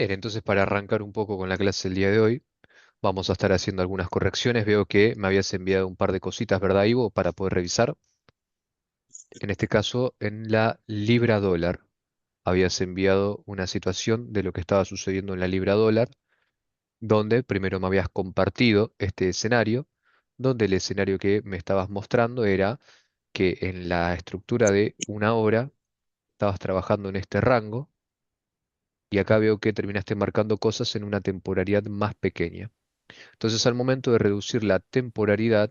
Bien, entonces para arrancar un poco con la clase del día de hoy, vamos a estar haciendo algunas correcciones. Veo que me habías enviado un par de cositas, ¿verdad, Ivo? Para poder revisar. En este caso, en la libra dólar, habías enviado una situación de lo que estaba sucediendo en la libra dólar, donde primero me habías compartido este escenario, donde el escenario que me estabas mostrando era que en la estructura de una hora estabas trabajando en este rango, y acá veo que terminaste marcando cosas en una temporalidad más pequeña. Entonces, al momento de reducir la temporalidad,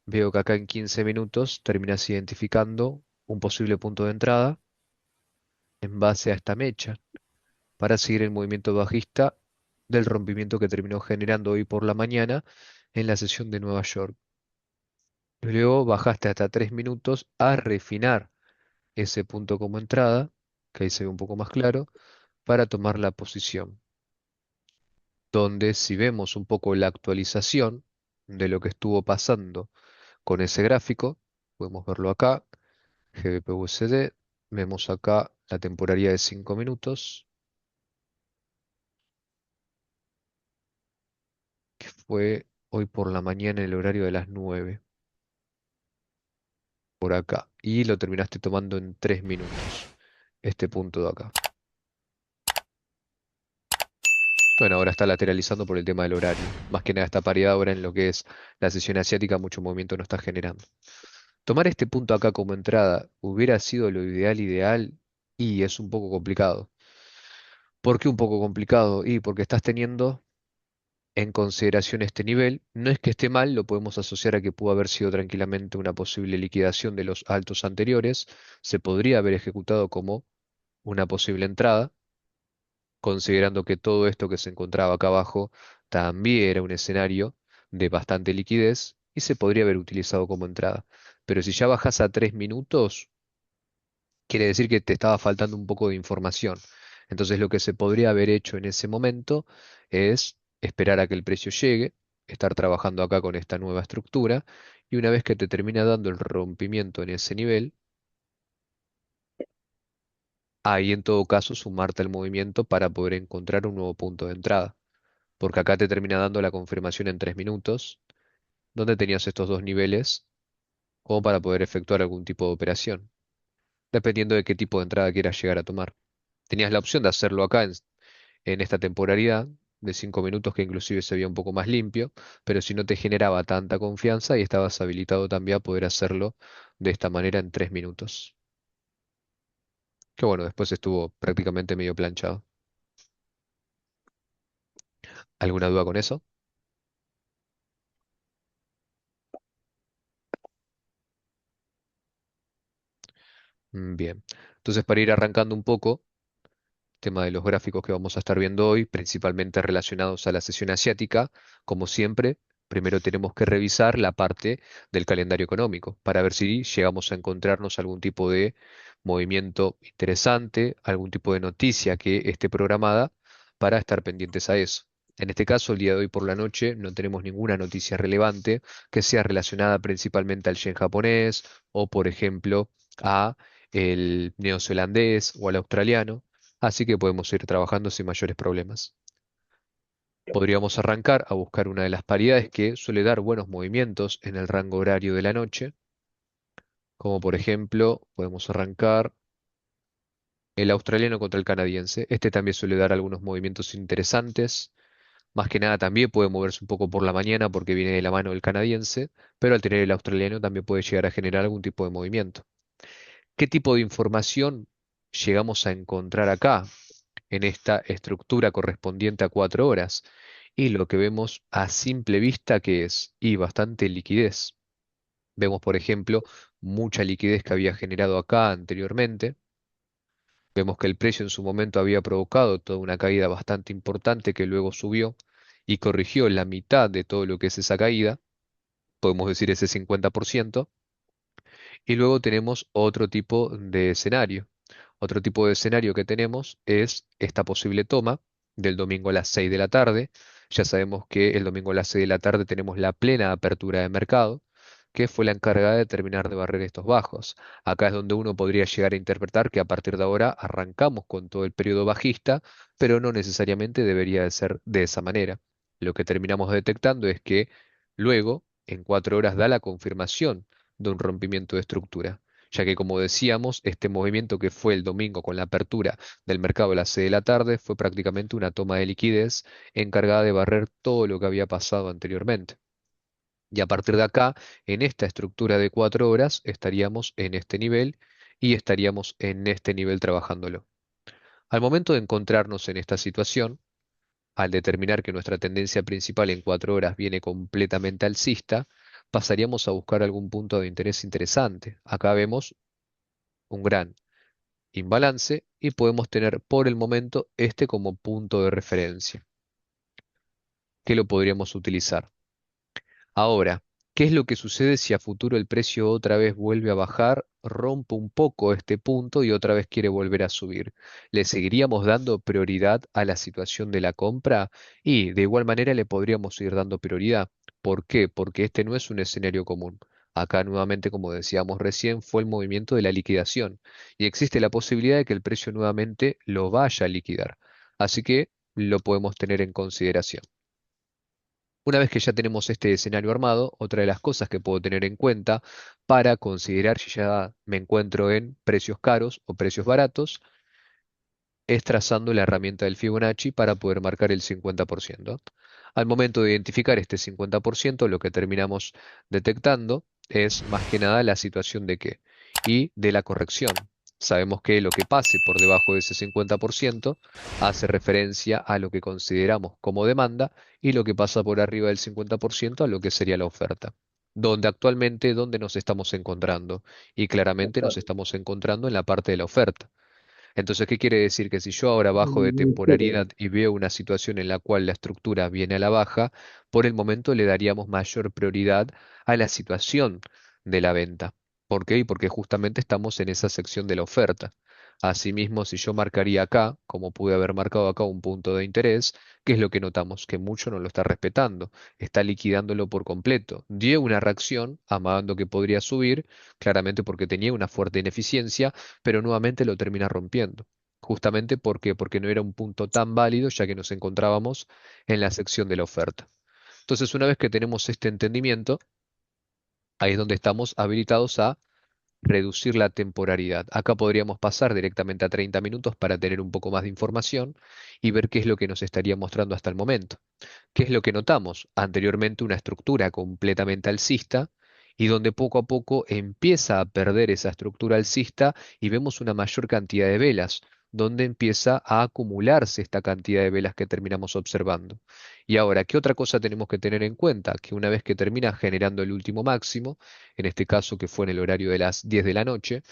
veo que acá en 15 minutos terminas identificando un posible punto de entrada en base a esta mecha para seguir el movimiento bajista del rompimiento que terminó generando hoy por la mañana en la sesión de Nueva York. Luego bajaste hasta 3 minutos a refinar ese punto como entrada, que ahí se ve un poco más claro, para tomar la posición. Donde si vemos un poco la actualización de lo que estuvo pasando con ese gráfico, podemos verlo acá, GBP/USD, vemos acá la temporalidad de 5 minutos, que fue hoy por la mañana en el horario de las 9, por acá, y lo terminaste tomando en 3 minutos, este punto de acá. Bueno, ahora está lateralizando por el tema del horario, más que nada esta paridad ahora en lo que es la sesión asiática, mucho movimiento no está generando. Tomar este punto acá como entrada hubiera sido lo ideal, y es un poco complicado. ¿Por qué un poco complicado? Y porque estás teniendo en consideración este nivel. No es que esté mal, lo podemos asociar a que pudo haber sido tranquilamente una posible liquidación de los altos anteriores. Se podría haber ejecutado como una posible entrada, considerando que todo esto que se encontraba acá abajo también era un escenario de bastante liquidez y se podría haber utilizado como entrada. Pero si ya bajas a 3 minutos, quiere decir que te estaba faltando un poco de información. Entonces lo que se podría haber hecho en ese momento es esperar a que el precio llegue, estar trabajando acá con esta nueva estructura, y una vez que te termina dando el rompimiento en ese nivel, ahí en todo caso sumarte al movimiento para poder encontrar un nuevo punto de entrada. Porque acá te termina dando la confirmación en 3 minutos, donde tenías estos dos niveles como para poder efectuar algún tipo de operación, dependiendo de qué tipo de entrada quieras llegar a tomar. Tenías la opción de hacerlo acá en esta temporalidad de 5 minutos, que inclusive se veía un poco más limpio, pero si no te generaba tanta confianza y estabas habilitado también a poder hacerlo de esta manera en 3 minutos. Que bueno, después estuvo prácticamente medio planchado. ¿Alguna duda con eso? Bien. Entonces, para ir arrancando un poco, tema de los gráficos que vamos a estar viendo hoy, principalmente relacionados a la sesión asiática. Como siempre, primero tenemos que revisar la parte del calendario económico para ver si llegamos a encontrarnos algún tipo de movimiento interesante, algún tipo de noticia que esté programada para estar pendientes a eso. En este caso, el día de hoy por la noche no tenemos ninguna noticia relevante que sea relacionada principalmente al yen japonés o, por ejemplo, a el neozelandés o al australiano. Así que podemos ir trabajando sin mayores problemas. Podríamos arrancar a buscar una de las paridades que suele dar buenos movimientos en el rango horario de la noche, como por ejemplo, podemos arrancar el australiano contra el canadiense. Este también suele dar algunos movimientos interesantes. Más que nada también puede moverse un poco por la mañana porque viene de la mano del canadiense, pero al tener el australiano también puede llegar a generar algún tipo de movimiento. ¿Qué tipo de información llegamos a encontrar acá, en esta estructura correspondiente a 4 horas? Y lo que vemos a simple vista que es, y bastante liquidez. Vemos, por ejemplo, mucha liquidez que había generado acá anteriormente. Vemos que el precio en su momento había provocado toda una caída bastante importante que luego subió y corrigió la mitad de todo lo que es esa caída, podemos decir ese 50%. Y luego tenemos otro tipo de escenario. Otro tipo de escenario que tenemos es esta posible toma del domingo a las 6 de la tarde. Ya sabemos que el domingo a las 6 de la tarde tenemos la plena apertura de mercado. que fue la encargada de terminar de barrer estos bajos. Acá es donde uno podría llegar a interpretar que a partir de ahora arrancamos con todo el periodo bajista, pero no necesariamente debería de ser de esa manera. Lo que terminamos detectando es que luego, en 4 horas, da la confirmación de un rompimiento de estructura, ya que como decíamos, este movimiento que fue el domingo con la apertura del mercado a las 6 de la tarde fue prácticamente una toma de liquidez encargada de barrer todo lo que había pasado anteriormente. Y a partir de acá, en esta estructura de 4 horas, estaríamos en este nivel y estaríamos en este nivel trabajándolo. Al momento de encontrarnos en esta situación, al determinar que nuestra tendencia principal en 4 horas viene completamente alcista, pasaríamos a buscar algún punto de interés interesante. Acá vemos un gran imbalance y podemos tener por el momento este como punto de referencia, que lo podríamos utilizar. Ahora, ¿qué es lo que sucede si a futuro el precio otra vez vuelve a bajar, rompe un poco este punto y otra vez quiere volver a subir? ¿Le seguiríamos dando prioridad a la situación de la compra? Y de igual manera le podríamos seguir dando prioridad. ¿Por qué? Porque este no es un escenario común. Acá nuevamente, como decíamos recién, fue el movimiento de la liquidación y existe la posibilidad de que el precio nuevamente lo vaya a liquidar. Así que lo podemos tener en consideración. Una vez que ya tenemos este escenario armado, otra de las cosas que puedo tener en cuenta para considerar si ya me encuentro en precios caros o precios baratos es trazando la herramienta del Fibonacci para poder marcar el 50%. Al momento de identificar este 50%, lo que terminamos detectando es más que nada la situación de qué y de la corrección. Sabemos que lo que pase por debajo de ese 50% hace referencia a lo que consideramos como demanda y lo que pasa por arriba del 50% a lo que sería la oferta. Donde actualmente, donde nos estamos encontrando. Y claramente nos estamos encontrando en la parte de la oferta. Entonces, ¿qué quiere decir? Que si yo ahora bajo de temporalidad y veo una situación en la cual la estructura viene a la baja, por el momento le daríamos mayor prioridad a la situación de la venta. ¿Por qué? Porque justamente estamos en esa sección de la oferta. Asimismo, si yo marcaría acá, como pude haber marcado acá un punto de interés, ¿qué es lo que notamos? Que mucho no lo está respetando, está liquidándolo por completo. Dio una reacción, amagando que podría subir, claramente porque tenía una fuerte ineficiencia, pero nuevamente lo termina rompiendo. Justamente porque no era un punto tan válido, ya que nos encontrábamos en la sección de la oferta. Entonces, una vez que tenemos este entendimiento, ahí es donde estamos habilitados a reducir la temporalidad. Acá podríamos pasar directamente a 30 minutos para tener un poco más de información y ver qué es lo que nos estaría mostrando hasta el momento. ¿Qué es lo que notamos? Anteriormente una estructura completamente alcista y donde poco a poco empieza a perder esa estructura alcista y vemos una mayor cantidad de velas, donde empieza a acumularse esta cantidad de velas que terminamos observando. Y ahora, ¿qué otra cosa tenemos que tener en cuenta? Que una vez que termina generando el último máximo, en este caso que fue en el horario de las 10 de la noche,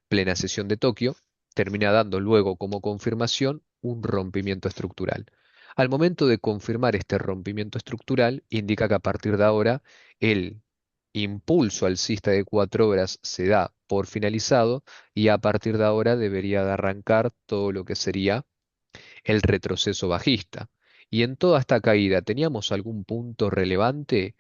plena sesión de Tokio, termina dando luego como confirmación un rompimiento estructural. Al momento de confirmar este rompimiento estructural, indica que a partir de ahora el impulso alcista de 4 horas se da por finalizado y a partir de ahora debería de arrancar todo lo que sería el retroceso bajista. Y en toda esta caída, ¿teníamos algún punto relevante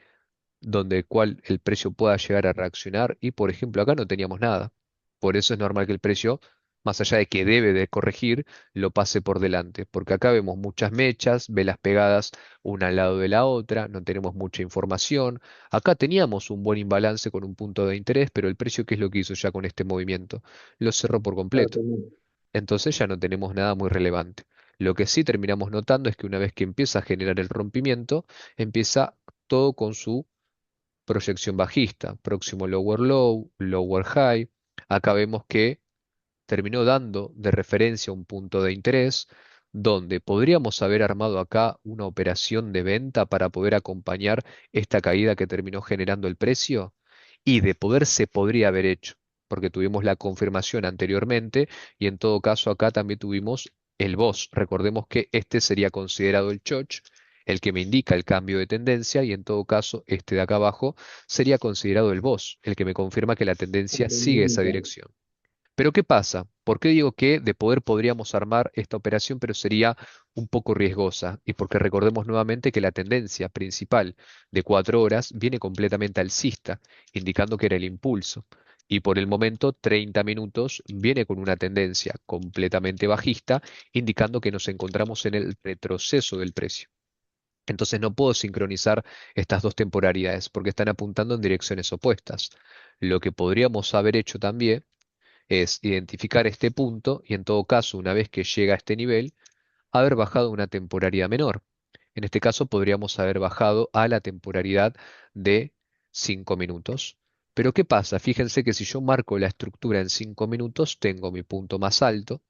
donde el cual el precio pueda llegar a reaccionar? Y por ejemplo, acá no teníamos nada. Por eso es normal que el precio, más allá de que debe de corregir, lo pase por delante, porque acá vemos muchas mechas, velas pegadas una al lado de la otra, no tenemos mucha información. Acá teníamos un buen imbalance con un punto de interés, pero el precio, ¿qué es lo que hizo ya con este movimiento? Lo cerró por Claro, completo. también. Entonces ya no tenemos nada muy relevante. Lo que sí terminamos notando es que una vez que empieza a generar el rompimiento, empieza todo con su proyección bajista, próximo lower low, lower high. Acá vemos que terminó dando de referencia un punto de interés donde podríamos haber armado acá una operación de venta para poder acompañar esta caída que terminó generando el precio y de poder se podría haber hecho, porque tuvimos la confirmación anteriormente y en todo caso acá también tuvimos el BOS. Recordemos que este sería considerado el choch, el que me indica el cambio de tendencia y en todo caso este de acá abajo sería considerado el BOS, el que me confirma que la tendencia sigue esa Complementa. dirección. Pero ¿qué pasa? ¿Por qué digo que de poder podríamos armar esta operación, pero sería un poco riesgosa? Y porque recordemos nuevamente que la tendencia principal de 4 horas viene completamente alcista, indicando que era el impulso. Y por el momento, 30 minutos viene con una tendencia completamente bajista, indicando que nos encontramos en el retroceso del precio. Entonces no puedo sincronizar estas dos temporalidades porque están apuntando en direcciones opuestas. Lo que podríamos haber hecho también es identificar este punto y en todo caso, una vez que llega a este nivel, haber bajado una temporalidad menor. En este caso podríamos haber bajado a la temporalidad de 5 minutos. Pero ¿qué pasa? Fíjense que si yo marco la estructura en 5 minutos, tengo mi punto más alto,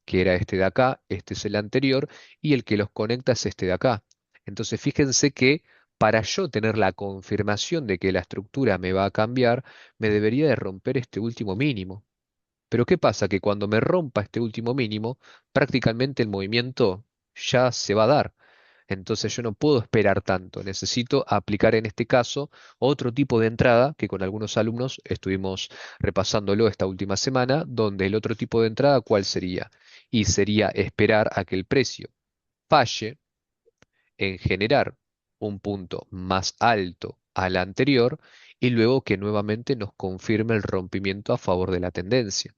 que era este de acá, este es el anterior, y el que los conecta es este de acá. Entonces fíjense que para yo tener la confirmación de que la estructura me va a cambiar, me debería de romper este último mínimo. Pero ¿qué pasa? Que cuando me rompa este último mínimo, prácticamente el movimiento ya se va a dar. Entonces yo no puedo esperar tanto. Necesito aplicar en este caso otro tipo de entrada que con algunos alumnos estuvimos repasándolo esta última semana, donde el otro tipo de entrada, ¿cuál sería? Y sería esperar a que el precio falle en generar un punto más alto al anterior y luego que nuevamente nos confirme el rompimiento a favor de la tendencia,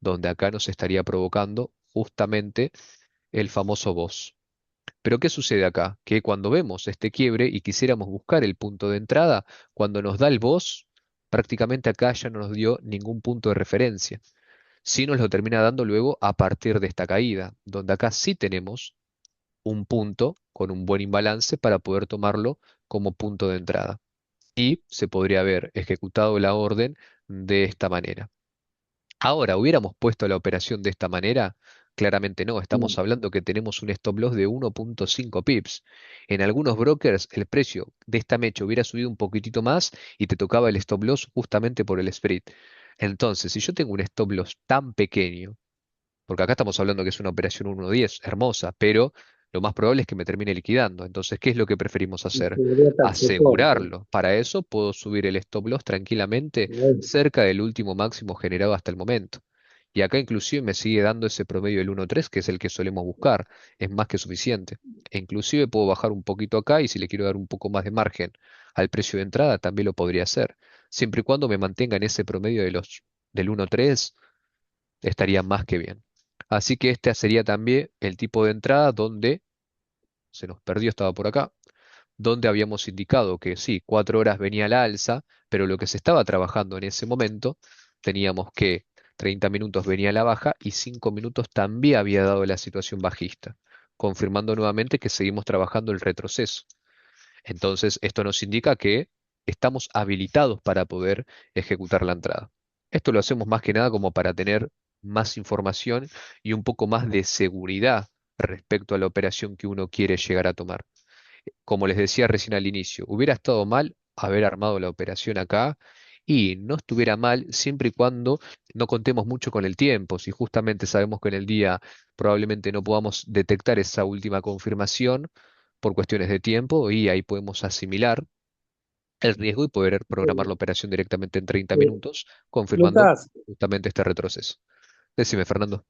donde acá nos estaría provocando justamente el famoso BOS. Pero ¿qué sucede acá? Que cuando vemos este quiebre y quisiéramos buscar el punto de entrada, cuando nos da el BOS, prácticamente acá ya no nos dio ningún punto de referencia. Sí nos lo termina dando luego a partir de esta caída, donde acá sí tenemos un punto con un buen imbalance para poder tomarlo como punto de entrada. Y se podría haber ejecutado la orden de esta manera. Ahora, ¿hubiéramos puesto la operación de esta manera? Claramente no, estamos hablando que tenemos un stop loss de 1,5 pips. En algunos brokers el precio de esta mecha hubiera subido un poquitito más y te tocaba el stop loss justamente por el spread. Entonces, si yo tengo un stop loss tan pequeño, porque acá estamos hablando que es una operación 1.10, hermosa, pero lo más probable es que me termine liquidando. Entonces, ¿qué es lo que preferimos hacer? Debería estarse corto. Asegurarlo. Para eso puedo subir el stop loss tranquilamente cerca del último máximo generado hasta el momento. Y acá inclusive me sigue dando ese promedio del 1.3, que es el que solemos buscar. Es más que suficiente. E inclusive puedo bajar un poquito acá y si le quiero dar un poco más de margen al precio de entrada, también lo podría hacer. Siempre y cuando me mantenga en ese promedio del 1.3 estaría más que bien. Así que este sería también el tipo de entrada donde se nos perdió, estaba por acá, donde habíamos indicado que sí, 4 horas venía a la alza, pero lo que se estaba trabajando en ese momento, teníamos que 30 minutos venía a la baja y 5 minutos también había dado la situación bajista, confirmando nuevamente que seguimos trabajando el retroceso. Entonces, esto nos indica que estamos habilitados para poder ejecutar la entrada. Esto lo hacemos más que nada como para tener más información y un poco más de seguridad respecto a la operación que uno quiere llegar a tomar. Como les decía recién al inicio, hubiera estado mal haber armado la operación acá y no estuviera mal siempre y cuando no contemos mucho con el tiempo. Si justamente sabemos que en el día probablemente no podamos detectar esa última confirmación por cuestiones de tiempo y ahí podemos asimilar el riesgo y poder programar la operación directamente en 30 Eh, minutos, confirmando Lucas, justamente este retroceso. Decime, Fernando.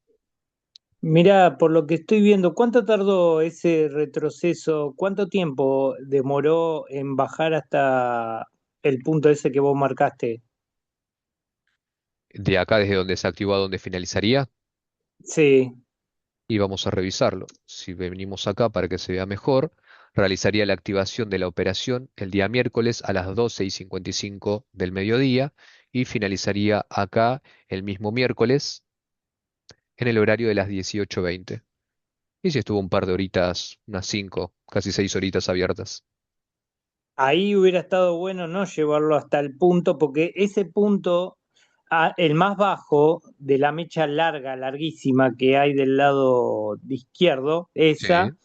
mira, por lo que estoy viendo, ¿cuánto tardó ese retroceso? ¿Cuánto tiempo demoró en bajar hasta el punto ese que vos marcaste? De acá desde donde se activó a donde finalizaría Sí, y vamos a revisarlo. Si venimos acá para que se vea mejor, realizaría la activación de la operación el día miércoles a las 12:55 del mediodía y finalizaría acá el mismo miércoles en el horario de las 18:20. Y si estuvo un par de horitas, unas 5, casi 6 horitas abiertas. ahí hubiera estado bueno no llevarlo hasta el punto, porque ese punto, el más bajo de la mecha larga, larguísima que hay del lado de izquierdo, esa, Sí.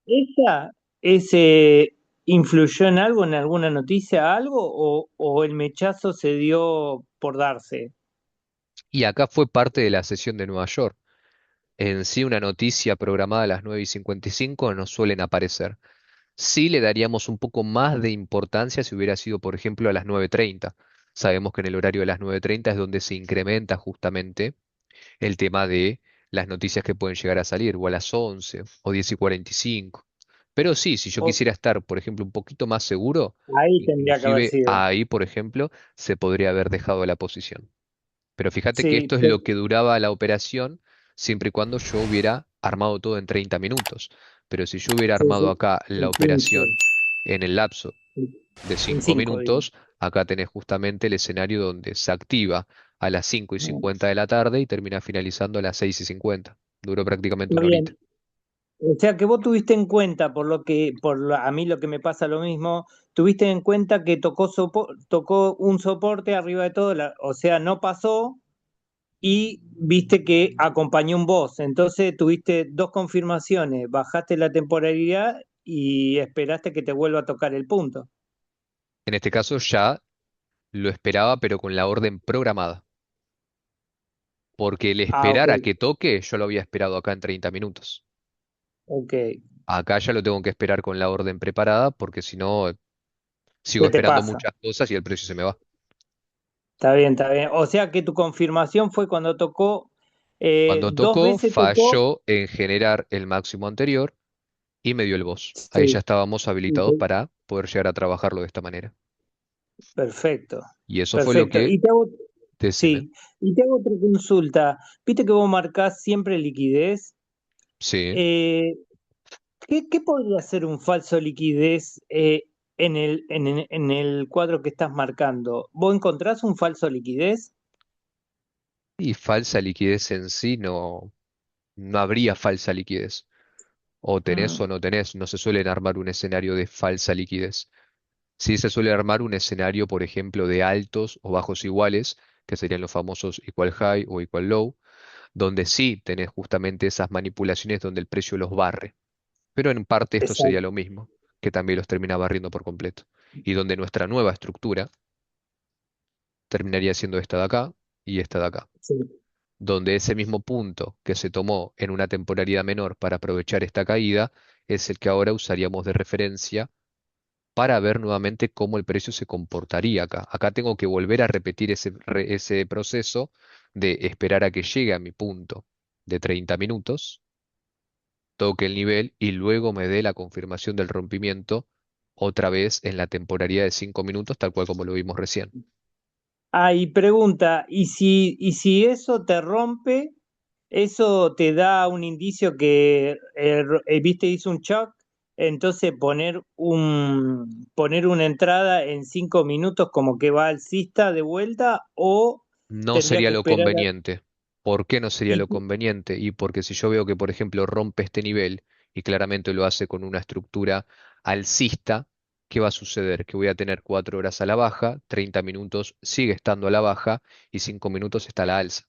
esa, ese, ¿influyó en algo, en alguna noticia, algo, o el mechazo se dio por darse? Y acá fue parte de la sesión de Nueva York. En sí, una noticia programada a las 9:55 no suelen aparecer. Sí le daríamos un poco más de importancia si hubiera sido, por ejemplo, a las 9:30. Sabemos que en el horario de las 9:30 es donde se incrementa justamente el tema de las noticias que pueden llegar a salir, o a las 11 o 10:45. Pero sí, si yo O- quisiera estar, por ejemplo, un poquito más seguro, ahí tendría que haber inclusive sido. ahí, por ejemplo, se podría haber dejado la posición. Pero fíjate que Sí, esto es lo que duraba la operación siempre y cuando yo hubiera armado todo en 30 minutos. Pero si yo hubiera sí, armado sí. acá la En 15, operación en el lapso de en 5 5, digo. minutos, acá tenés justamente el escenario donde se activa a las 5:50 de la tarde y termina finalizando a las 6:50. Duró prácticamente Está una horita. bien. O sea que vos tuviste en cuenta, por lo que, a mí lo que me pasa lo mismo, tuviste en cuenta que tocó un soporte arriba de todo, o sea, no pasó y viste que acompañó un boss. Entonces tuviste dos confirmaciones, bajaste la temporalidad y esperaste que te vuelva a tocar el punto. En este caso ya lo esperaba, pero con la orden programada. Porque el Ah, ok, esperar a que toque, yo lo había esperado acá en 30 minutos. ok. Acá ya lo tengo que esperar con la orden preparada, porque si no, sigo ¿Qué te esperando pasa? muchas cosas y el precio se me va. Está bien, está bien. O sea que tu confirmación fue cuando tocó, Cuando dos tocó, veces tocó. falló en generar el máximo anterior y me dio el boss. Ahí ya Sí, estábamos habilitados para poder llegar a trabajarlo de esta manera. perfecto, Y eso fue lo perfecto. que, decime, Sí, y te hago otra consulta. Viste que vos marcás siempre liquidez. sí. Eh, ¿qué podría ser un falso liquidez en el cuadro que estás marcando? ¿Vos encontrás un falso liquidez? Y falsa liquidez en sí no habría falsa liquidez. O tenés Mm, o no tenés, no se suelen armar un escenario de falsa liquidez. Sí se suele armar un escenario, por ejemplo, de altos o bajos iguales, que serían los famosos equal high o equal low, donde sí tenés justamente esas manipulaciones donde el precio los barre. Pero en parte esto sería exacto. lo mismo, que también los termina barriendo por completo. Y donde nuestra nueva estructura terminaría siendo esta de acá y esta de acá. Sí. Donde ese mismo punto que se tomó en una temporalidad menor para aprovechar esta caída es el que ahora usaríamos de referencia para ver nuevamente cómo el precio se comportaría acá. Acá tengo que volver a repetir ese proceso de esperar a que llegue a mi punto de 30 minutos, toque el nivel y luego me dé la confirmación del rompimiento otra vez en la temporalidad de 5 minutos, tal cual como lo vimos recién. Ah, y pregunta, ¿y si eso te rompe, eso te da un indicio que, viste, hizo un shock? Entonces poner una entrada en 5 minutos como que va alcista de vuelta o No tendría sería que lo esperar conveniente. ¿Por qué no sería y, lo conveniente? Y porque si yo veo que, por ejemplo, rompe este nivel y claramente lo hace con una estructura alcista, ¿qué va a suceder? Que voy a tener 4 horas a la baja, 30 minutos sigue estando a la baja y 5 minutos está a la alza.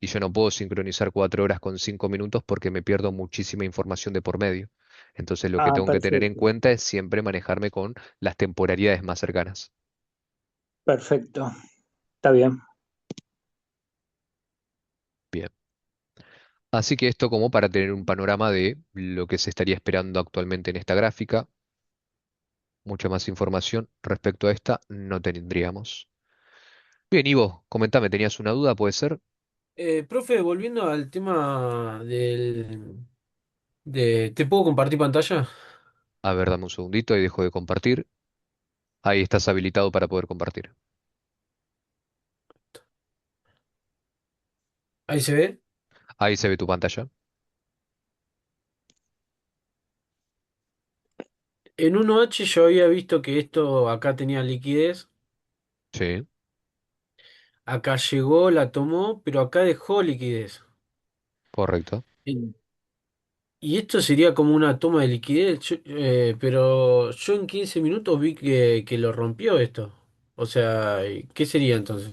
Y yo no puedo sincronizar 4 horas con 5 minutos porque me pierdo muchísima información de por medio. Entonces lo que Ah, tengo que tener en perfecto, cuenta es siempre manejarme con las temporalidades más cercanas. perfecto, está bien. Bien. Así que esto como para tener un panorama de lo que se estaría esperando actualmente en esta gráfica. Mucha más información respecto a esta no tendríamos. Bien, Ivo, comentame, ¿tenías una duda? ¿Puede ser? Profe, volviendo al tema ¿te puedo compartir pantalla? A ver, dame un segundito y dejo de compartir. Ahí estás habilitado para poder compartir. Ahí se ve. Ahí se ve tu pantalla. En 1H yo había visto que esto acá tenía liquidez, Sí, acá llegó, la tomó, pero acá dejó liquidez. correcto. En- Y esto sería como una toma de liquidez, pero yo en 15 minutos vi que lo rompió esto. O sea, ¿qué sería entonces?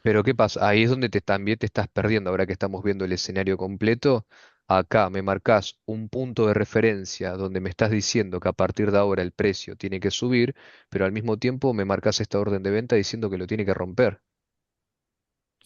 Pero ¿qué pasa? Ahí es donde también te estás perdiendo. Ahora que estamos viendo el escenario completo, acá me marcas un punto de referencia donde me estás diciendo que a partir de ahora el precio tiene que subir, pero al mismo tiempo me marcas esta orden de venta diciendo que lo tiene que romper.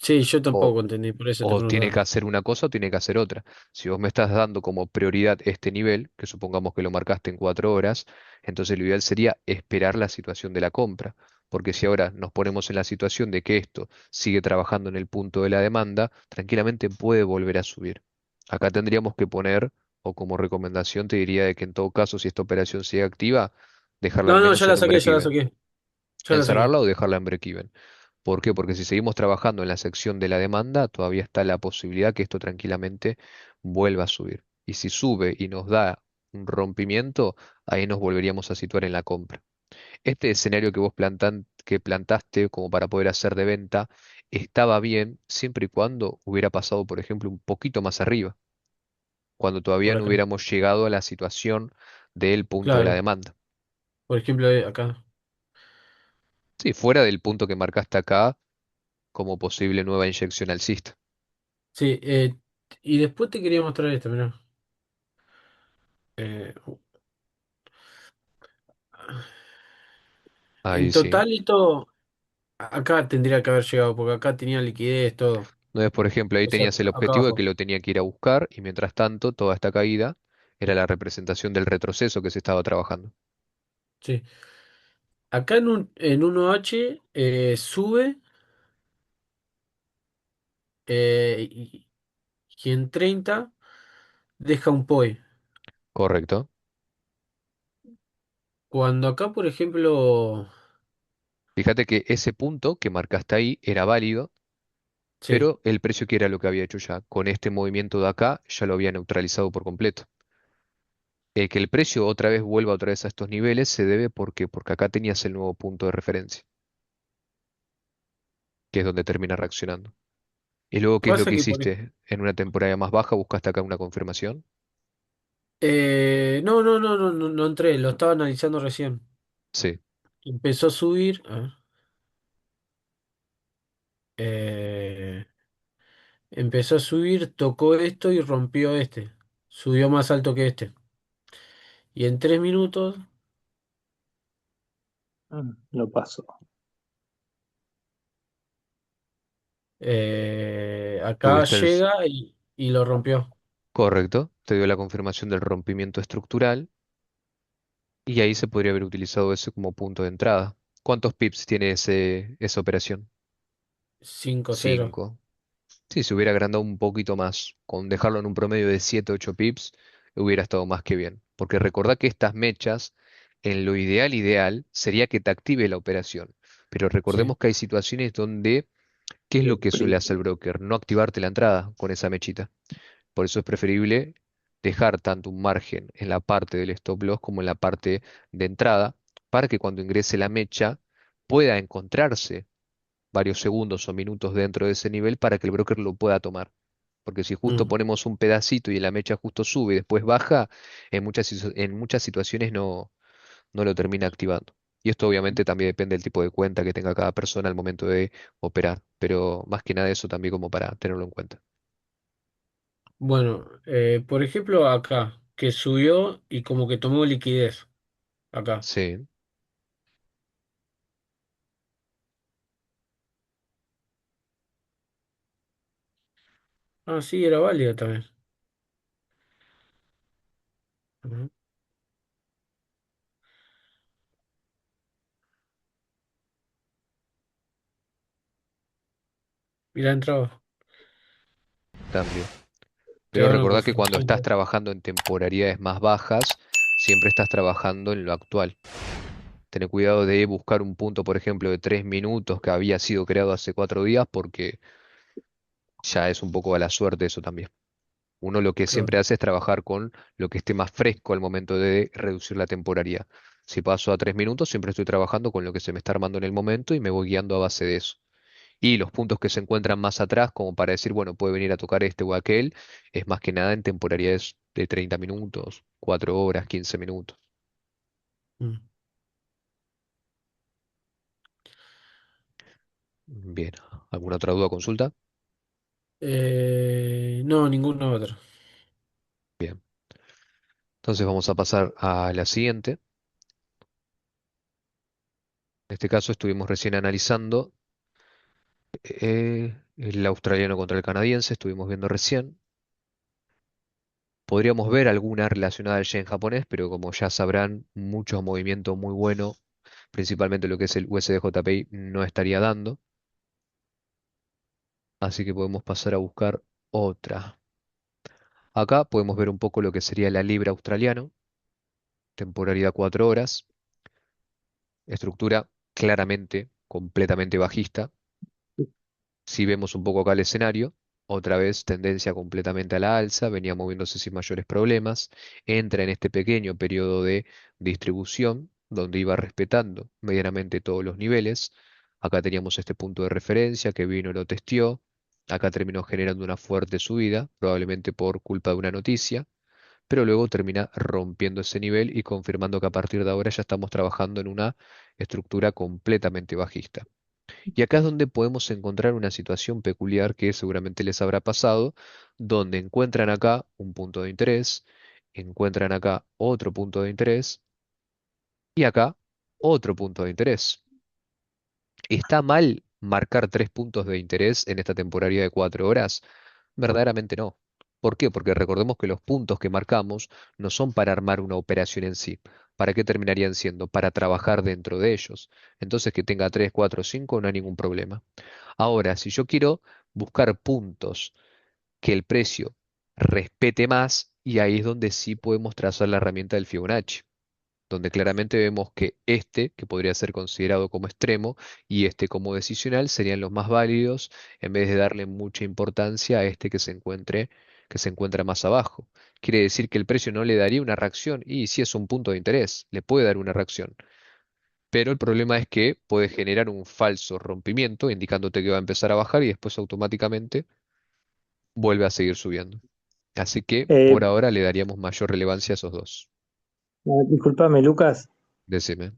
Sí, yo O, tampoco entendí, por eso te o tiene que preguntaba. hacer una cosa o tiene que hacer otra. Si vos me estás dando como prioridad este nivel, que supongamos que lo marcaste en 4 horas, entonces lo ideal sería esperar la situación de la compra. porque si ahora nos ponemos en la situación de que esto sigue trabajando en el punto de la demanda, tranquilamente puede volver a subir. Acá tendríamos que poner, o como recomendación te diría de que en todo caso, si esta operación sigue activa, dejarla al No, no, menos ya la en un saqué, ya la break-even. saqué, ya la saqué. Encerrarla o dejarla en break-even. ¿Por qué? Porque si seguimos trabajando en la sección de la demanda, todavía está la posibilidad que esto tranquilamente vuelva a subir. Y si sube y nos da un rompimiento, ahí nos volveríamos a situar en la compra. Este escenario que que plantaste como para poder hacer de venta estaba bien siempre y cuando hubiera pasado, por ejemplo, un poquito más arriba, cuando todavía Por no acá. hubiéramos llegado a la situación del punto de la Claro, demanda. por ejemplo, acá. Sí, fuera del punto que marcaste acá como posible nueva inyección alcista. Sí, y después te quería mostrar esto, mirá. Eh, en Ahí sí. total esto, acá tendría que haber llegado, porque acá tenía liquidez, todo. Entonces, por ejemplo, ahí O sea, tenías el acá objetivo de que abajo. lo tenía que ir a buscar y mientras tanto toda esta caída era la representación del retroceso que se estaba trabajando. Sí. Acá en 1H sube y en 30 deja un POE. Correcto. Cuando acá, por ejemplo, Fíjate que ese punto que marcaste ahí era válido, sí, pero el precio que era lo que había hecho ya. Con este movimiento de acá ya lo había neutralizado por completo. Que el precio otra vez vuelva otra vez a estos niveles se debe porque acá tenías el nuevo punto de referencia, que es donde termina reaccionando. Y luego, ¿qué es lo pasa que que hiciste? En una temporada más baja buscaste acá una confirmación. no, no, no, no, no, no entré, lo estaba analizando recién. Sí, Empezó a subir, eh, empezó a subir, tocó esto y rompió este. Subió más alto que este. Y en 3 minutos, Lo paso. acá tuviste el... llega y lo rompió. Correcto, te dio la confirmación del rompimiento estructural y ahí se podría haber utilizado ese como punto de entrada. ¿Cuántos pips tiene esa operación? 5-0. 5. Sí, se hubiera agrandado un poquito más, con dejarlo en un promedio de 7 8 pips, hubiera estado más que bien. Porque recordá que estas mechas, en lo ideal sería que te active la operación. Pero Sí. recordemos que hay situaciones donde, ¿qué es Qué lo que suele hacer el broker? No activarte la entrada con esa mechita. Por eso es preferible dejar tanto un margen en la parte del stop loss como en la parte de entrada, para que cuando ingrese la mecha pueda encontrarse varios segundos o minutos dentro de ese nivel para que el broker lo pueda tomar. Porque si justo Mm. ponemos un pedacito y la mecha justo sube y después baja, en muchas situaciones no lo termina activando. Y esto obviamente también depende del tipo de cuenta que tenga cada persona al momento de operar, pero más que nada eso también como para tenerlo en cuenta. Bueno, por ejemplo, acá, que subió y como que tomó liquidez. Acá. Sí, Ah, sí, era válida también. Ujú. Mira, entraba. cambio. Pero Queda una recordá que cuando estás confirmación. trabajando en temporalidades más bajas, siempre estás trabajando en lo actual. Tener cuidado de buscar un punto, por ejemplo, de 3 minutos que había sido creado hace 4 días, porque ya es un poco a la suerte eso también. Uno lo que Claro. siempre hace es trabajar con lo que esté más fresco al momento de reducir la temporalidad. Si paso a 3 minutos, siempre estoy trabajando con lo que se me está armando en el momento y me voy guiando a base de eso. Y los puntos que se encuentran más atrás, como para decir, bueno, puede venir a tocar este o aquel, es más que nada en temporalidades de 30 minutos, 4 horas, 15 minutos. Mm. Bien, ¿alguna otra duda o consulta? No, ninguna otra. Bien, entonces vamos a pasar a la siguiente. En este caso estuvimos recién analizando el australiano contra el canadiense, estuvimos viendo recién. Podríamos ver alguna relacionada al yen japonés, pero como ya sabrán, mucho movimiento muy bueno Principalmente lo que es el USDJPI no estaría dando, así que podemos pasar a buscar otra. Acá podemos ver un poco lo que sería la libra australiano, temporalidad 4 horas, estructura claramente, completamente bajista. Si vemos un poco acá el escenario, otra vez tendencia completamente a la alza, venía moviéndose sin mayores problemas, entra en este pequeño periodo de distribución donde iba respetando medianamente todos los niveles. Acá teníamos este punto de referencia que vino y lo testeó. Acá terminó generando una fuerte subida, probablemente por culpa de una noticia, pero luego termina rompiendo ese nivel y confirmando que a partir de ahora ya estamos trabajando en una estructura completamente bajista. Y acá es donde podemos encontrar una situación peculiar que seguramente les habrá pasado, donde encuentran acá un punto de interés, encuentran acá otro punto de interés y acá otro punto de interés. ¿Está mal marcar 3 puntos de interés en esta temporalidad de 4 horas? Verdaderamente no. ¿Por qué? Porque recordemos que los puntos que marcamos no son para armar una operación en sí. ¿Para qué terminarían siendo? Para trabajar dentro de ellos. Entonces que tenga 3, 4, 5 no hay ningún problema. Ahora, si yo quiero buscar puntos que el precio respete más, y ahí es donde sí podemos trazar la herramienta del Fibonacci, donde claramente vemos que este, que podría ser considerado como extremo, y este como decisional, serían los más válidos, en vez de darle mucha importancia a este que se encuentra más abajo. Quiere decir que el precio no le daría una reacción, y si es un punto de interés, le puede dar una reacción. Pero el problema es que puede generar un falso rompimiento, indicándote que va a empezar a bajar y después automáticamente vuelve a seguir subiendo. Así que Eh, por ahora le daríamos mayor relevancia a esos dos. Discúlpame, Lucas. Decime.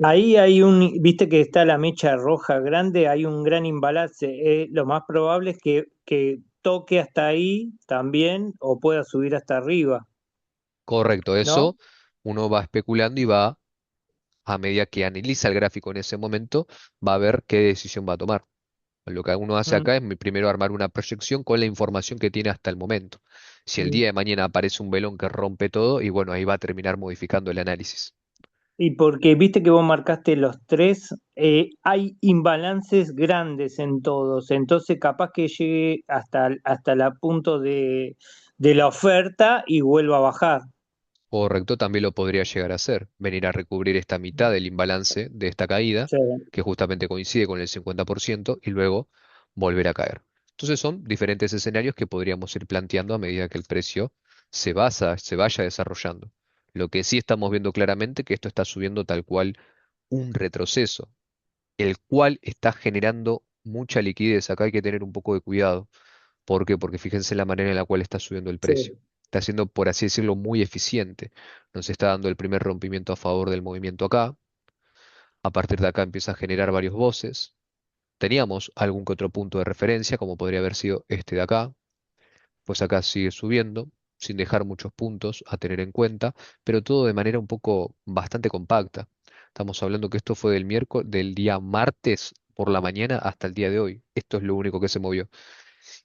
Ahí hay viste que está la mecha roja grande, hay un gran imbalance. Lo más probable es que toque hasta ahí también o pueda subir hasta arriba, Correcto, ¿no? eso uno va especulando y va, a medida que analiza el gráfico en ese momento, va a ver qué decisión va a tomar. Lo que uno hace Mm. acá es primero armar una proyección con la información que tiene hasta el momento. Si el día de mañana aparece un velón que rompe todo, y bueno, ahí va a terminar modificando el análisis. Y porque viste que vos marcaste los tres, hay imbalances grandes en todos, entonces capaz que llegue hasta el punto de la oferta y vuelva a bajar. Correcto, también lo podría llegar a hacer, venir a recubrir esta mitad del imbalance de esta caída, Sí, que justamente coincide con el 50%, y luego volver a caer. Entonces son diferentes escenarios que podríamos ir planteando a medida que el precio se vaya desarrollando. Lo que sí estamos viendo claramente que esto está subiendo tal cual un retroceso, el cual está generando mucha liquidez. Acá hay que tener un poco de cuidado. ¿Por qué? Porque fíjense la manera en la cual está subiendo el precio. sí. Está siendo, por así decirlo, muy eficiente. Nos está dando el primer rompimiento a favor del movimiento acá. A partir de acá empieza a generar varios voces. Teníamos algún que otro punto de referencia, como podría haber sido este de acá. Pues acá sigue subiendo, sin dejar muchos puntos a tener en cuenta, pero todo de manera un poco bastante compacta. Estamos hablando que esto fue del miércoles, del día martes por la mañana hasta el día de hoy. Esto es lo único que se movió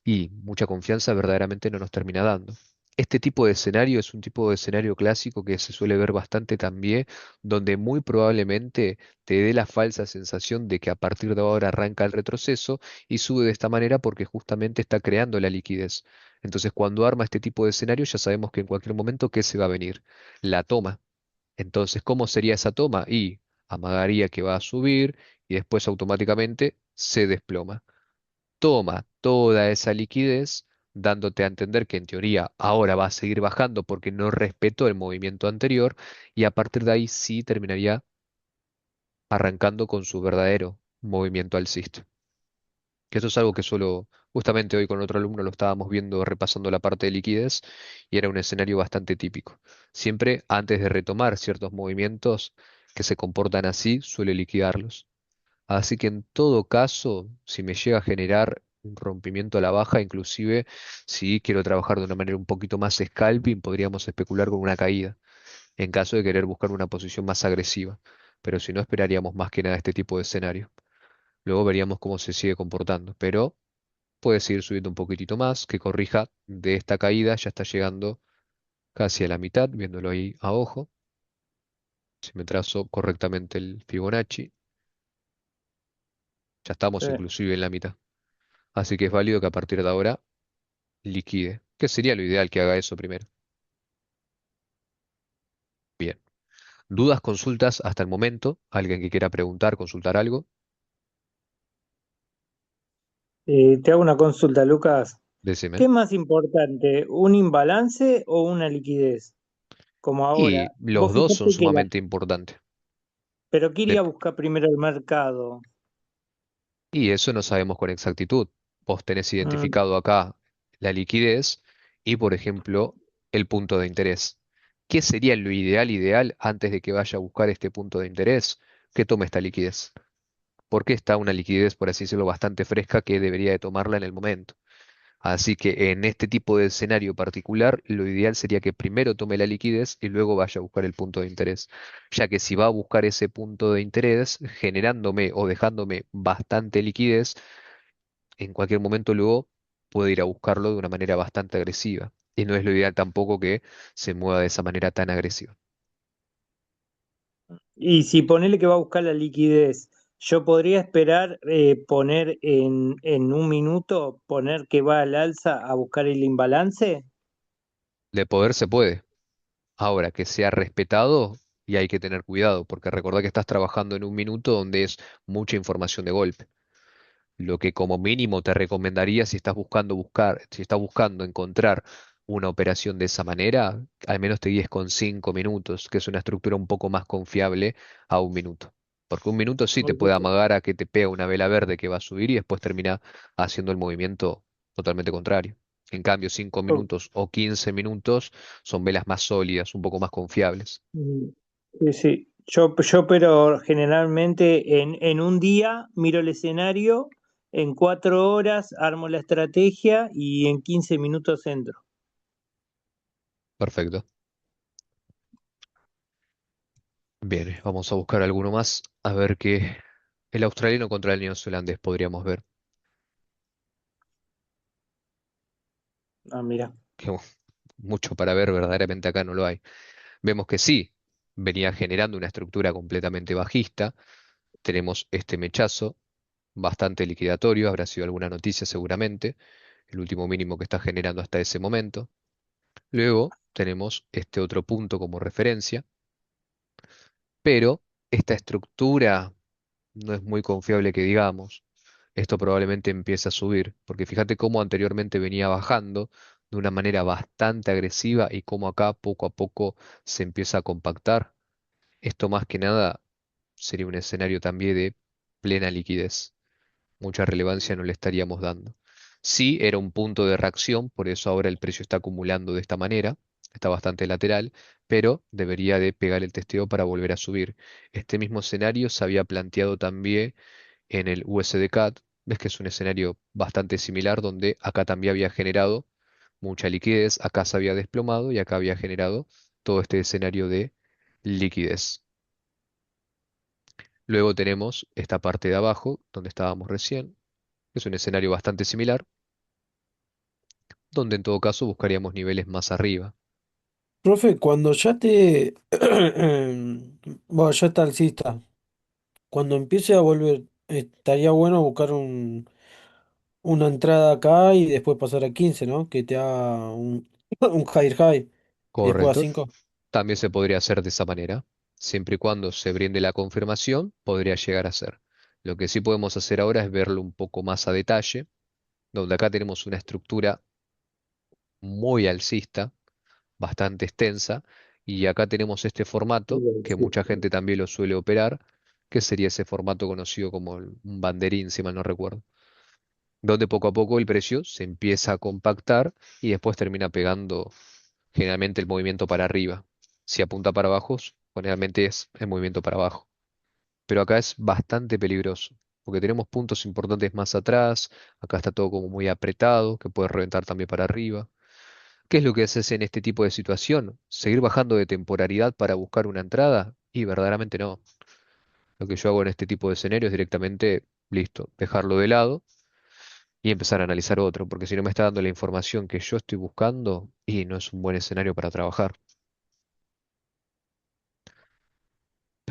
y mucha confianza verdaderamente no nos termina dando. Este tipo de escenario es un tipo de escenario clásico que se suele ver bastante también, donde muy probablemente te dé la falsa sensación de que a partir de ahora arranca el retroceso y sube de esta manera porque justamente está creando la liquidez. Entonces, cuando arma este tipo de escenario, ya sabemos que en cualquier momento, ¿qué se va a venir? La toma. Entonces, ¿cómo sería esa toma? Y amagaría que va a subir y después automáticamente se desploma, toma toda esa liquidez, dándote a entender que en teoría ahora va a seguir bajando porque no respetó el movimiento anterior, y a partir de ahí sí terminaría arrancando con su verdadero movimiento alcista. Que eso es algo que solo, justamente hoy con otro alumno lo estábamos viendo repasando la parte de liquidez, y era un escenario bastante típico. Siempre antes de retomar ciertos movimientos que se comportan así, suele liquidarlos. Así que en todo caso, si me llega a generar un rompimiento a la baja, inclusive si quiero trabajar de una manera un poquito más scalping, podríamos especular con una caída, en caso de querer buscar una posición más agresiva. Pero si no, esperaríamos más que nada este tipo de escenario. Luego veríamos cómo se sigue comportando. Pero puede seguir subiendo un poquitito más, que corrija de esta caída, ya está llegando casi a la mitad, viéndolo ahí a ojo. Si me trazo correctamente el Fibonacci, ya estamos Sí. inclusive en la mitad. Así que es válido que a partir de ahora liquide. ¿Qué sería lo ideal que haga eso primero? Bien. ¿Dudas, consultas hasta el momento? ¿Alguien que quiera preguntar, consultar algo? Te hago una consulta, Lucas. ¿Qué Decime. es más importante, un imbalance o una liquidez? Como Y ahora, los vos dos son fijate que sumamente importantes. pero ¿qué iría Dep- a buscar primero el mercado? y eso no sabemos con exactitud. Vos tenés Mm, identificado acá la liquidez y, por ejemplo, el punto de interés. ¿Qué sería lo ideal antes de que vaya a buscar este punto de interés? Que tome esta liquidez. Porque está una liquidez, por así decirlo, bastante fresca que debería de tomarla en el momento. Así que en este tipo de escenario particular, lo ideal sería que primero tome la liquidez y luego vaya a buscar el punto de interés, ya que si va a buscar ese punto de interés, generándome o dejándome bastante liquidez, en cualquier momento luego puede ir a buscarlo de una manera bastante agresiva. Y no es lo ideal tampoco que se mueva de esa manera tan agresiva. Y si ponele que va a buscar la liquidez, yo podría esperar poner en un minuto, poner que va al alza a buscar el imbalance. De poder se puede. Ahora, que sea respetado y hay que tener cuidado, porque recordá que estás trabajando en un minuto donde es mucha información de golpe. Lo que como mínimo te recomendaría si estás buscando encontrar una operación de esa manera, al menos te guíes con 5 minutos, que es una estructura un poco más confiable a un minuto. Porque un minuto sí te puede amagar a que te pega una vela verde que va a subir y después termina haciendo el movimiento totalmente contrario. En cambio, 5 minutos o 15 minutos son velas más sólidas, un poco más confiables. Mm, sí, sí. Yo pero generalmente en un día miro el escenario, en 4 horas armo la estrategia y en 15 minutos entro. Perfecto. Bien, vamos a buscar alguno más. A ver qué. El australiano contra el neozelandés podríamos ver. Ah, mira. Que mucho para ver, verdaderamente acá no lo hay. Vemos que sí, venía generando una estructura completamente bajista. Tenemos este mechazo, bastante liquidatorio, habrá sido alguna noticia seguramente, el último mínimo que está generando hasta ese momento. Luego tenemos este otro punto como referencia, pero esta estructura no es muy confiable que digamos. Esto probablemente empiece a subir, porque fíjate cómo anteriormente venía bajando de una manera bastante agresiva y cómo acá poco a poco se empieza a compactar. Esto más que nada sería un escenario también de plena liquidez. Mucha relevancia no le estaríamos dando. Sí, era un punto de reacción, por eso ahora el precio está acumulando de esta manera, está bastante lateral, pero debería de pegar el testeo para volver a subir. Este mismo escenario se había planteado también en el USD CAD, ves que es un escenario bastante similar donde acá también había generado mucha liquidez, acá se había desplomado y acá había generado todo este escenario de liquidez. Luego tenemos esta parte de abajo, donde estábamos recién, que es un escenario bastante similar, donde en todo caso buscaríamos niveles más arriba. Profe, cuando ya te... Bueno, ya está alcista. Cuando empiece a volver, estaría bueno buscar una entrada acá y después pasar a 15, ¿no? Que te haga un higher high y después a Correcto. 5. También se podría hacer de esa manera. Siempre y cuando se brinde la confirmación, podría llegar a ser. Lo que sí podemos hacer ahora es verlo un poco más a detalle, donde acá tenemos una estructura muy alcista, bastante extensa, y acá tenemos este formato, que mucha gente también lo suele operar, que sería ese formato conocido como un banderín, si mal no recuerdo, donde poco a poco el precio se empieza a compactar y después termina pegando generalmente el movimiento para arriba. Si apunta para abajo, generalmente es el movimiento para abajo. Pero acá es bastante peligroso, porque tenemos puntos importantes más atrás, acá está todo como muy apretado, que puede reventar también para arriba. ¿Qué es lo que haces en este tipo de situación? ¿Seguir bajando de temporalidad para buscar una entrada? Y verdaderamente no. Lo que yo hago en este tipo de escenarios es directamente, listo, dejarlo de lado y empezar a analizar otro, porque si no me está dando la información que yo estoy buscando, y no es un buen escenario para trabajar.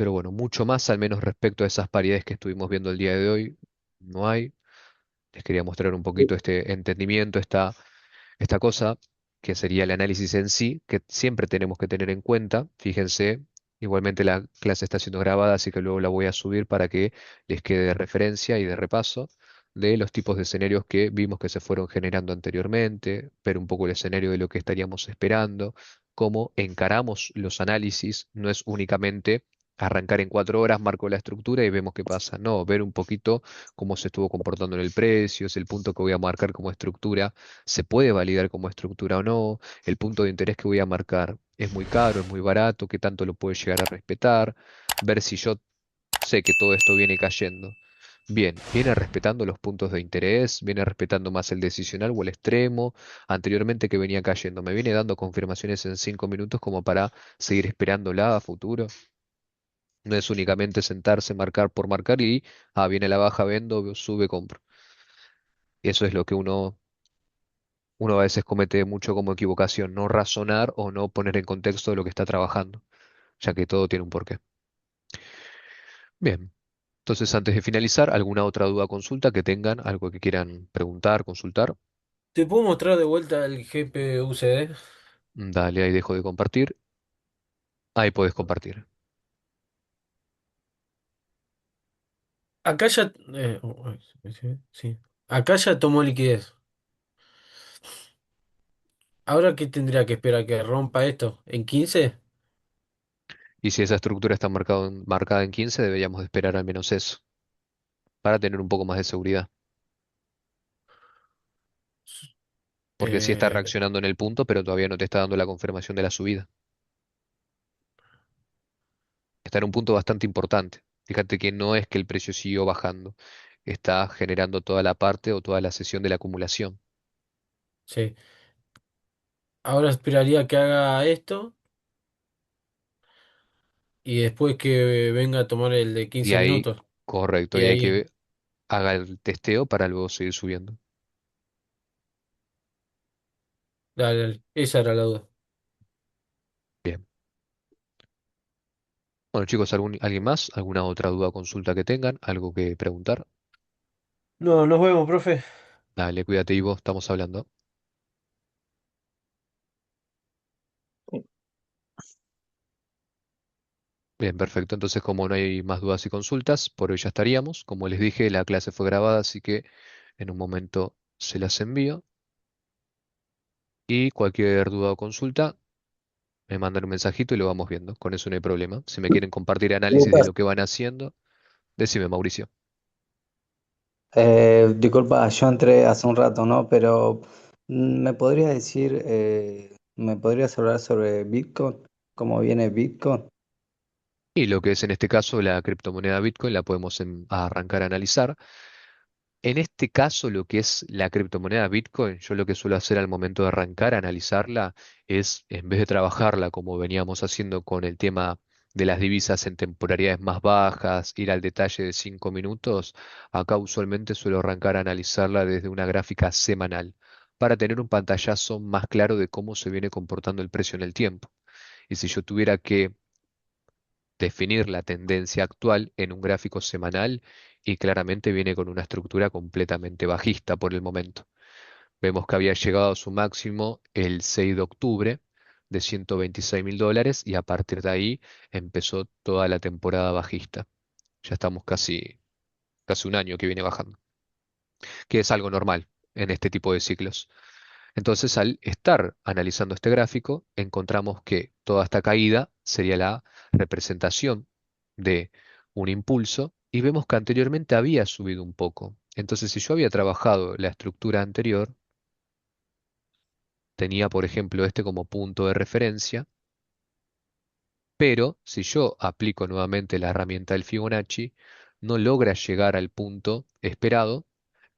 pero bueno, mucho más, al menos respecto a esas paridades que estuvimos viendo el día de hoy, no hay. Les quería mostrar un poquito este entendimiento, esta cosa, que sería el análisis en sí, que siempre tenemos que tener en cuenta. Fíjense, igualmente la clase está siendo grabada, así que luego la voy a subir para que les quede de referencia y de repaso de los tipos de escenarios que vimos que se fueron generando anteriormente, ver un poco el escenario de lo que estaríamos esperando, cómo encaramos los análisis, no es únicamente arrancar en 4 horas, marco la estructura y vemos qué pasa. No, ver un poquito cómo se estuvo comportando en el precio, es el punto que voy a marcar como estructura se puede validar como estructura o no, el punto de interés que voy a marcar es muy caro, es muy barato, qué tanto lo puede llegar a respetar, ver si yo sé que todo esto viene cayendo. Bien, viene respetando los puntos de interés, viene respetando más el decisional o el extremo, anteriormente que venía cayendo, me viene dando confirmaciones en 5 minutos como para seguir esperándola a futuro. No es únicamente sentarse, marcar por marcar y, viene la baja, vendo, sube, compro. Eso es lo que uno a veces comete mucho como equivocación, no razonar o no poner en contexto lo que está trabajando, ya que todo tiene un porqué. Bien, entonces antes de finalizar, ¿alguna otra duda o consulta que tengan, algo que quieran preguntar, consultar? ¿Te puedo mostrar de vuelta el GPU-CD? Dale, ahí dejo de compartir. Ahí puedes compartir. Acá ya... sí, sí. Acá ya tomó liquidez. ¿Ahora qué tendría que esperar? ¿Que rompa esto? ¿En 15? Y si esa estructura está marcada en 15, deberíamos de esperar al menos eso, para tener un poco más de seguridad. Porque sí está Eh, reaccionando en el punto, pero todavía no te está dando la confirmación de la subida. Está en un punto bastante importante. Fíjate que no es que el precio siguió bajando, está generando toda la parte o toda la sesión de la acumulación. sí. Ahora esperaría que haga esto y después que venga a tomar el de Y 15 ahí, minutos. correcto, Y y hay ahí, que haga el testeo para luego seguir subiendo. dale, dale. Esa era la duda. Bien. Bueno, chicos, ¿alguien más? ¿Alguna otra duda o consulta que tengan? ¿Algo que preguntar? No, nos vemos, profe. Dale, cuídate, Ivo, estamos hablando. Bien, perfecto. Entonces, como no hay más dudas y consultas, por hoy ya estaríamos. Como les dije, la clase fue grabada, así que en un momento se las envío. Y cualquier duda o consulta, me mandan un mensajito y lo vamos viendo. Con eso no hay problema. Si me quieren compartir análisis de lo que van haciendo, decime, Mauricio. Disculpa, yo entré hace un rato, ¿no? Pero ¿me podrías decir, me podrías hablar sobre Bitcoin? ¿Cómo viene Bitcoin? Y lo que es en este caso la criptomoneda Bitcoin la podemos arrancar a analizar. En este caso, lo que es la criptomoneda Bitcoin, yo lo que suelo hacer al momento de arrancar a analizarla es, en vez de trabajarla como veníamos haciendo con el tema de las divisas en temporalidades más bajas, ir al detalle de 5 minutos, acá usualmente suelo arrancar a analizarla desde una gráfica semanal para tener un pantallazo más claro de cómo se viene comportando el precio en el tiempo. Y si yo tuviera que definir la tendencia actual en un gráfico semanal y claramente viene con una estructura completamente bajista por el momento. Vemos que había llegado a su máximo el 6 de octubre de $126.000 y a partir de ahí empezó toda la temporada bajista. Ya estamos casi un año que viene bajando, que es algo normal en este tipo de ciclos. Entonces, al estar analizando este gráfico, encontramos que toda esta caída sería la representación de un impulso y vemos que anteriormente había subido un poco. Entonces, si yo había trabajado la estructura anterior, tenía, por ejemplo, este como punto de referencia, pero si yo aplico nuevamente la herramienta del Fibonacci, no logra llegar al punto esperado,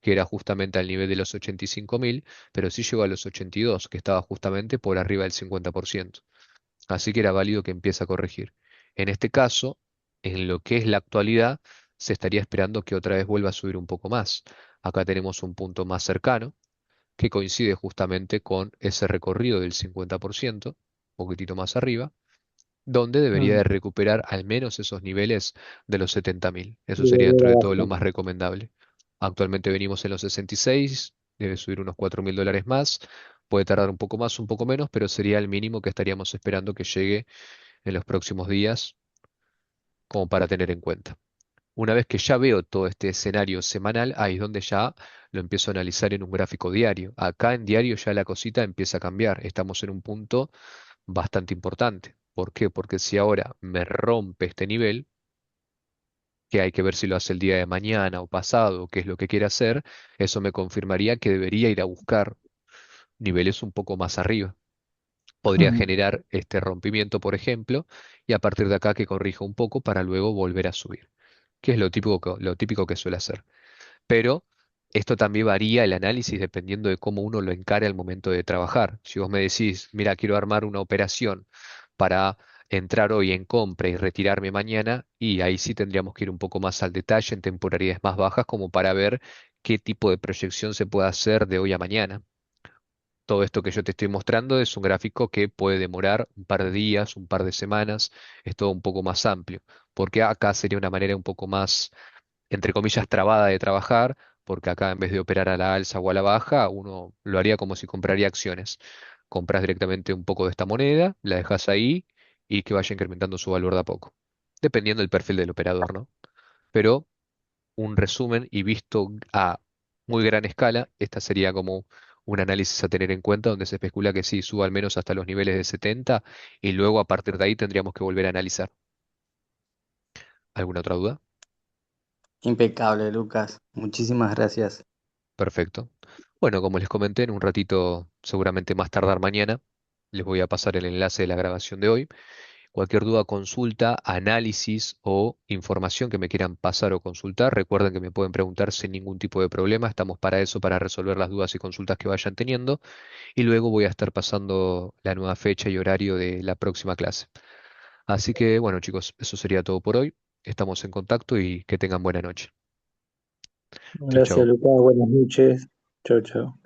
que era justamente al nivel de los 85.000, pero sí llegó a los 82, que estaba justamente por arriba del 50%. Así que era válido que empiece a corregir. En este caso, en lo que es la actualidad, se estaría esperando que otra vez vuelva a subir un poco más. Acá tenemos un punto más cercano, que coincide justamente con ese recorrido del 50%, un poquitito más arriba, donde debería de Mm. recuperar al menos esos niveles de los 70.000. Eso Y sería dentro volver a de todo lo bajar. más recomendable. Actualmente venimos en los 66, debe subir unos $4.000 más, puede tardar un poco más, un poco menos, pero sería el mínimo que estaríamos esperando que llegue en los próximos días como para tener en cuenta. Una vez que ya veo todo este escenario semanal, ahí es donde ya lo empiezo a analizar en un gráfico diario. Acá en diario ya la cosita empieza a cambiar. Estamos en un punto bastante importante. ¿Por qué? Porque si ahora me rompe este nivel, que hay que ver si lo hace el día de mañana o pasado, qué es lo que quiere hacer, eso me confirmaría que debería ir a buscar niveles un poco más arriba. Podría Mm. generar este rompimiento, por ejemplo, y a partir de acá que corrija un poco para luego volver a subir, que es lo típico que suele hacer. Pero esto también varía el análisis dependiendo de cómo uno lo encara al momento de trabajar. Si vos me decís, mira, quiero armar una operación para entrar hoy en compra y retirarme mañana, y ahí sí tendríamos que ir un poco más al detalle en temporalidades más bajas como para ver qué tipo de proyección se puede hacer de hoy a mañana. Todo esto que yo te estoy mostrando es un gráfico que puede demorar un par de días, un par de semanas, es todo un poco más amplio, porque acá sería una manera un poco más entre comillas, trabada de trabajar, porque acá en vez de operar a la alza o a la baja, uno lo haría como si compraría acciones. Compras directamente un poco de esta moneda, la dejas ahí y que vaya incrementando su valor de a poco, dependiendo del perfil del operador, ¿no? Pero un resumen y visto a muy gran escala, esta sería como un análisis a tener en cuenta donde se especula que sí, suba al menos hasta los niveles de 70 y luego a partir de ahí tendríamos que volver a analizar. ¿Alguna otra duda? Impecable, Lucas. Muchísimas gracias. Perfecto. Bueno, como les comenté, en un ratito, seguramente más tardar mañana, les voy a pasar el enlace de la grabación de hoy. Cualquier duda, consulta, análisis o información que me quieran pasar o consultar, recuerden que me pueden preguntar sin ningún tipo de problema. Estamos para eso, para resolver las dudas y consultas que vayan teniendo. Y luego voy a estar pasando la nueva fecha y horario de la próxima clase. Así que, bueno, chicos, eso sería todo por hoy. Estamos en contacto y que tengan buena noche. Chau, Gracias, chau. Lucas. Buenas noches. Chao, chao.